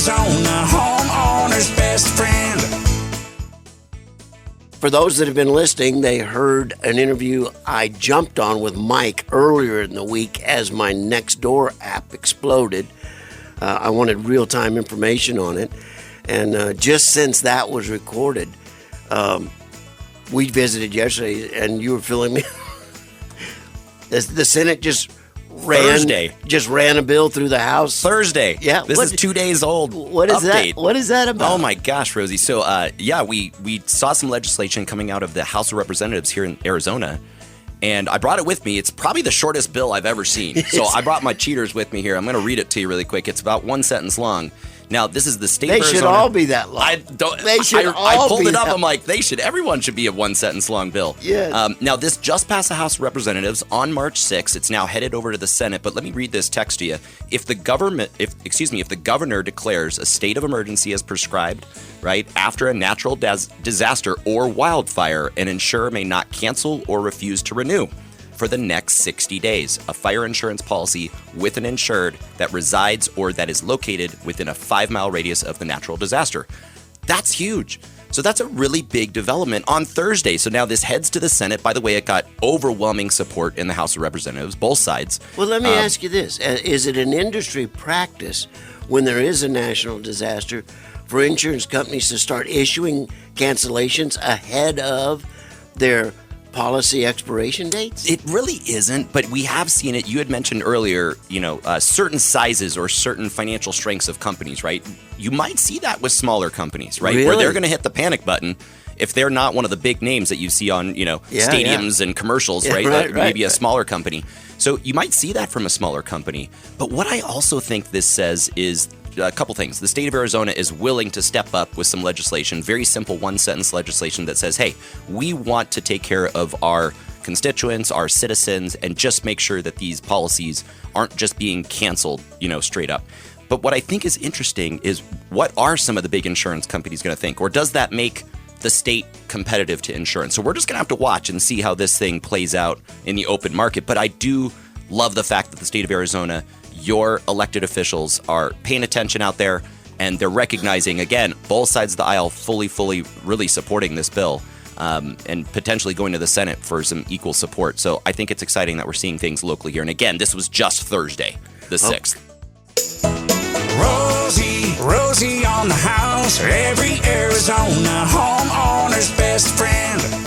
Arizona, homeowner's best friend. For those that have been listening, they heard an interview I jumped on with Mike earlier in the week as my Nextdoor app exploded. I wanted real-time information on it. And just since that was recorded, we visited yesterday, and you were filling me. The Senate just ran a bill through the House. Thursday. Yeah. This is 2 days old. What is update. that? What is that about? Oh my gosh, Rosie. So we saw some legislation coming out of the House of Representatives here in Arizona, and I brought it with me. It's probably the shortest bill I've ever seen. So I brought my cheaters with me here. I'm going to read it to you really quick. It's about one sentence long. Now, this is the state of Arizona. They should all be that long. I pulled it up. I'm like, everyone should be a one sentence long bill. Yeah. Now, this just passed the House of Representatives on March 6th. It's now headed over to the Senate. But let me read this text to you. If the governor declares a state of emergency as prescribed, right, after a natural disaster or wildfire, an insurer may not cancel or refuse to renew for the next 60 days, a fire insurance policy with an insured that resides or that is located within a 5-mile radius of the natural disaster. That's huge. So that's a really big development on Thursday. So now this heads to the Senate. By the way, it got overwhelming support in the House of Representatives, both sides. Well, let me ask you this. Is it an industry practice when there is a national disaster for insurance companies to start issuing cancellations ahead of their policy expiration dates? It really isn't, but we have seen it. You had mentioned earlier, certain sizes or certain financial strengths of companies, right? You might see that with smaller companies, right? Really? Where they're going to hit the panic button if they're not one of the big names that you see on, stadiums and commercials, right? Right, maybe a right. smaller company. So you might see that from a smaller company. But what I also think this says is a couple things. The state of Arizona is willing to step up with some legislation, very simple one-sentence legislation that says, hey, we want to take care of our constituents, our citizens, and just make sure that these policies aren't just being canceled, straight up. But what I think is interesting is, what are some of the big insurance companies going to think? Or does that make the state competitive to insurance? So we're just going to have to watch and see how this thing plays out in the open market. But I do love the fact that the state of Arizona, your elected officials, are paying attention out there, and they're recognizing, again, both sides of the aisle fully, really supporting this bill, and potentially going to the Senate for some equal support. So I think it's exciting that we're seeing things locally here. And again, this was just Thursday, the 6th. Rosie on the house, every Arizona homeowner's best friend.